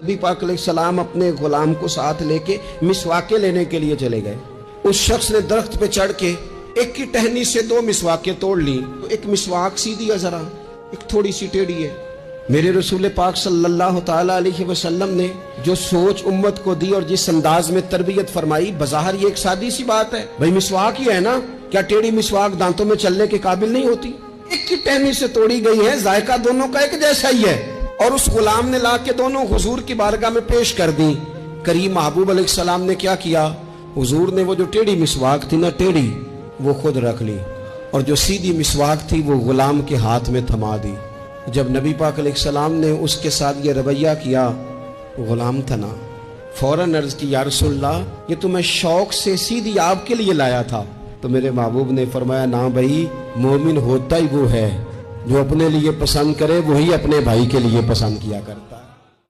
नबी पाक अलैहिस्सलाम अपने गुलाम को साथ लेके मिसवाके लेने के लिए चले गए। उस शख्स ने दरख्त पे चढ़ के एक की टहनी से 2 मिसवाके तोड़ ली। तो एक मिसवाक सीधी है जरा, एक थोड़ी सी टेढ़ी है। मेरे रसूल पाक सल्लल्लाहु ताला अलैहि वसल्लम ने जो सोच उम्मत को दी और जिस अंदाज में तरबियत फरमाई, बज़ाहिर ये एक सादी सी बात है, भाई मिसवाक ही है ना, क्या टेढ़ी मिसवाक दांतों में चलने के काबिल नहीं होती? एक की टहनी से तोड़ी गई है, जायका दोनों का एक जैसा ही है। और उस गुलाम ने ला के दोनों हुजूर की बारगाह में पेश कर दी। करीम महबूब अलैहिस्सलाम ने क्या किया, हुजूर ने वो जो टेढ़ी मिसवाक थी ना, टेढ़ी, वो खुद रख ली और जो सीधी मिसवाक थी वो गुलाम के हाथ में थमा दी। जब नबी पाक अलैहिस्सलाम ने उसके साथ ये रवैया किया, गुलाम थना, फौरन अर्ज की, या रसूलल्लाह, ये तो मैं शौक से सीधी आपके लिए लाया था। तो मेरे महबूब ने फरमाया, ना भाई, मोमिन होता ही वो है जो अपने लिए पसंद करे, वही अपने भाई के लिए पसंद किया करता।